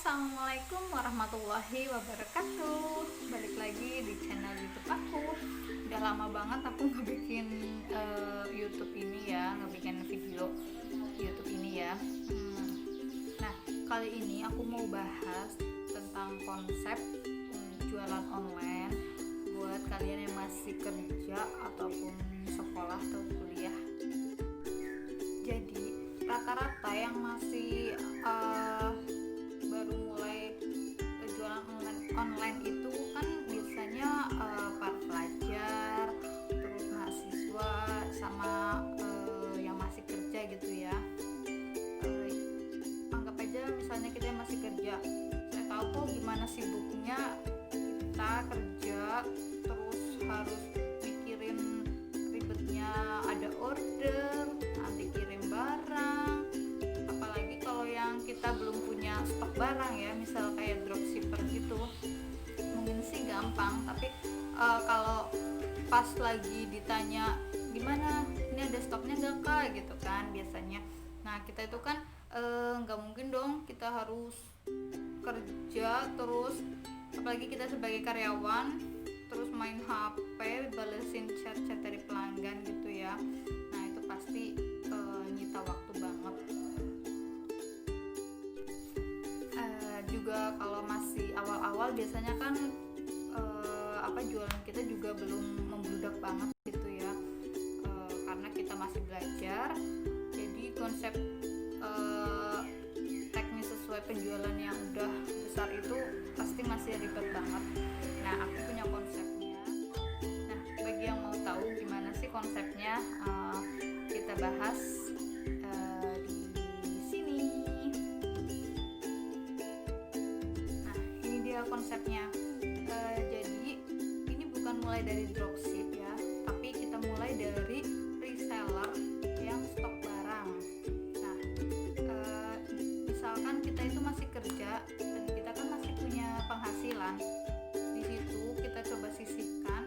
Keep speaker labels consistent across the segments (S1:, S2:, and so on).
S1: Assalamualaikum warahmatullahi wabarakatuh. Balik lagi di channel YouTube aku. Udah lama banget aku nggak bikin YouTube ini ya, nggak bikin video YouTube ini ya. Nah, kali ini aku mau bahas tentang konsep jualan online buat kalian yang masih kerja ataupun sekolah atau kuliah. Jadi rata-rata yang masih baru mulai jualan online itu kan biasanya para pelajar, terus mahasiswa, sama yang masih kerja gitu ya. Anggap aja misalnya kita yang masih kerja, saya tahu kok gimana sibuknya kita kerja, terus harus mikirin ribetnya ada order, nanti kirim barang, apalagi kalau yang kita belum punya stok barang ya, misal kayak dropshipper gitu. Mungkin sih gampang, tapi kalau pas lagi ditanya gimana, ini ada stoknya gak kak gitu kan biasanya. Nah kita itu kan nggak mungkin dong kita harus kerja terus, apalagi kita sebagai karyawan, terus main HP balesin chat-chat dari pelanggan gitu ya. Nah itu pasti nyita waktu banget. Juga kalau masih awal-awal biasanya kan jualan kita juga belum membludak banget gitu ya, karena kita masih belajar. Jadi konsep teknis sesuai penjualan yang udah besar itu pasti masih ribet banget. Nah aku punya konsepnya. Nah bagi yang mau tahu gimana sih konsepnya, kita bahas di sini. Nah ini dia konsepnya. Jadi ini bukan mulai dari dropship ya, tapi kita mulai dari reseller yang stok barang. Nah misalkan kita itu masih kerja dan kita kan masih punya penghasilan, di situ kita coba sisihkan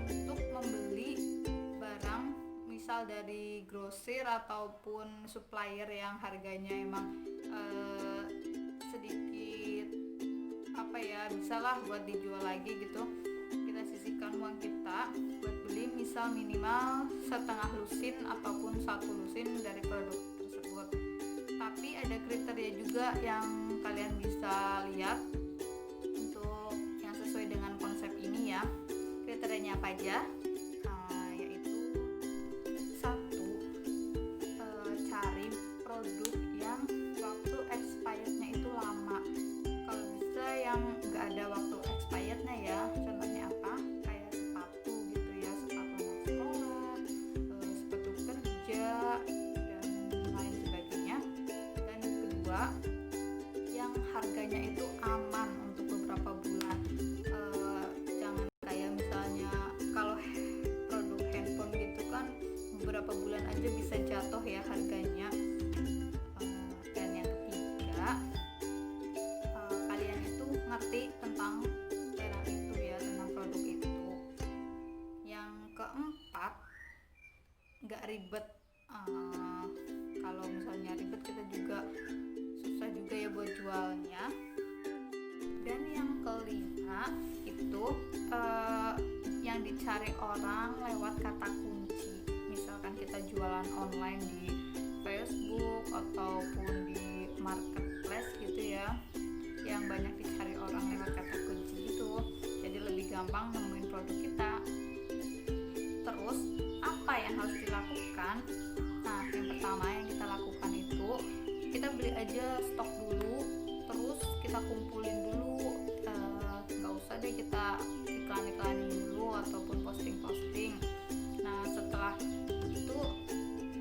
S1: untuk membeli barang, misal dari grosir ataupun supplier yang harganya emang sedikit bisalah buat dijual lagi gitu. Kita sisihkan uang kita buat beli misal minimal setengah lusin ataupun 1 lusin dari produk tersebut. Tapi ada kriteria juga yang kalian bisa lihat untuk yang sesuai dengan konsep ini ya. Kriterianya apa aja? Yaitu 1, cari produk yang waktu expirednya itu lama. Kalau bisa yang nggak ada waktu expirednya ya, contohnya apa, kayak sepatu gitu ya, sepatu anak sekolah, sepatu kerja dan lain sebagainya. Dan kedua, yang harganya itu aman untuk beberapa bulan. Jangan kayak misalnya kalau produk handphone gitu kan beberapa bulan aja bisa jatuh ya harganya. Dan yang ketiga, kalian itu ngerti tentang barang itu ya, tentang produk itu. Yang keempat, nggak ribet. Kalau misalnya ribet kita juga susah juga ya buat jualnya. Dan yang kelima itu yang dicari orang lewat kata kunci. Misalkan kita jualan online di Facebook ataupun di marketplace gitu ya, yang banyak dicari orang lewat kata kunci itu, jadi lebih gampang nemuin produk kita. Terus apa yang harus dilakukan? Nah yang pertama yang kita lakukan itu, kita beli aja stok dulu, terus kita kumpulin dulu. Nggak usah deh kita iklan-iklanin dulu ataupun posting-posting. Nah setelah itu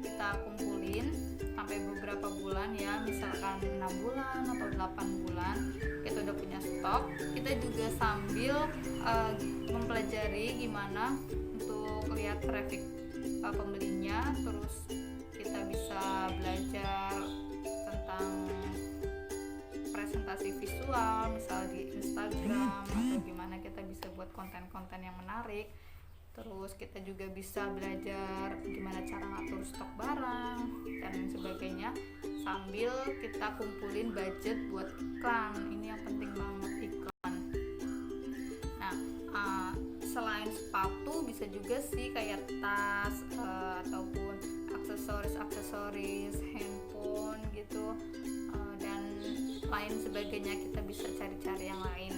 S1: kita kumpulin sampai beberapa bulan ya, misalkan 6 bulan atau 8 bulan kita udah punya stok. Kita juga sambil mempelajari gimana untuk lihat traffic pembelinya, terus kita bisa belajar tentang presentasi visual misal di Instagram, atau gimana kita bisa buat konten-konten yang menarik. Terus kita juga bisa belajar gimana cara ngatur stok barang dan lain sebagainya, sambil kita kumpulin budget buat iklan. Ini yang penting banget, iklan. Nah, selain sepatu bisa juga sih kayak tas ataupun aksesoris handphone gitu, dan lain sebagainya. Kita bisa cari-cari yang lain.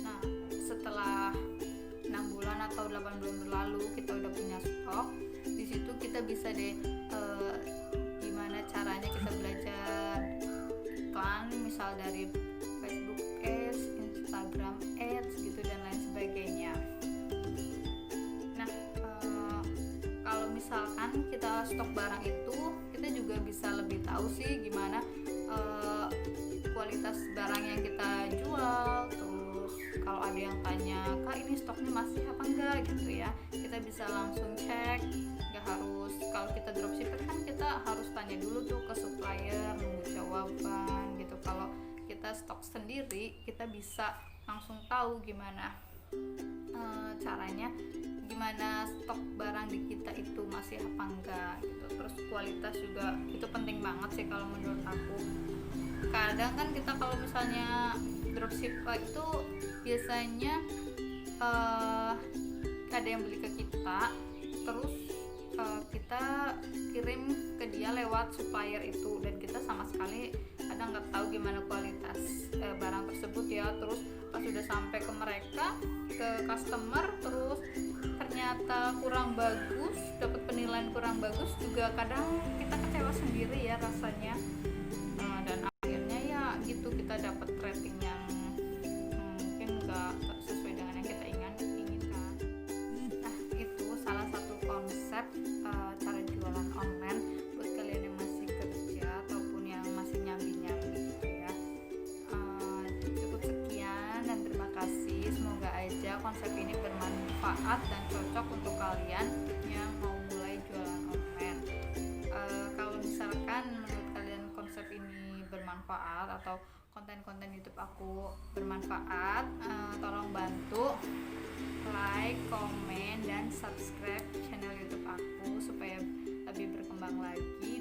S1: Nah, setelah 6 bulan atau 8 bulan berlalu kita udah punya stok, di situ kita bisa deh gimana caranya kita belajar iklan, misal dari Facebook Ads, Instagram Ads gitu dan lain sebagainya. Nah, kalau misalkan kita stok barang itu, kita juga bisa lebih tahu sih gimana kualitas barang yang kita jual. Terus kalau ada yang tanya, Kak ini stoknya masih apa enggak gitu ya, kita bisa langsung cek. Nggak harus, kalau kita dropshipper kan kita harus tanya dulu tuh ke supplier, nunggu jawaban gitu. Kalau kita stok sendiri, kita bisa langsung tahu gimana caranya, gimana stok barang di kita itu masih apa enggak gitu. Terus kualitas juga itu penting banget sih kalau menurut aku. Kadang kan kita kalau misalnya dropship itu biasanya ada yang beli ke kita, terus kita kirim ke dia lewat supplier itu, dan kita sama sekali kadang nggak tahu gimana kualitas barang tersebut ya. Terus pas sudah sampai ke mereka, ke customer, terus ternyata kurang bagus, dapat penilaian kurang bagus juga, kadang kita kecewa sendiri ya rasanya. Dan akhirnya ya gitu, kita dapat rating yang mungkin nggak sesuai dengan yang kita inginkan. Nah, itu salah satu konsep cara jualan online buat kalian yang masih kerja ataupun yang masih nyambi-nyambi gitu ya. Cukup sekian dan terima kasih. Semoga aja konsep ini bermanfaat dan cocok untuk kalian yang mau mulai jualan online. Kalau misalkan menurut kalian konsep ini bermanfaat atau konten-konten YouTube aku bermanfaat, tolong bantu like, komen, dan subscribe channel YouTube aku supaya lebih berkembang lagi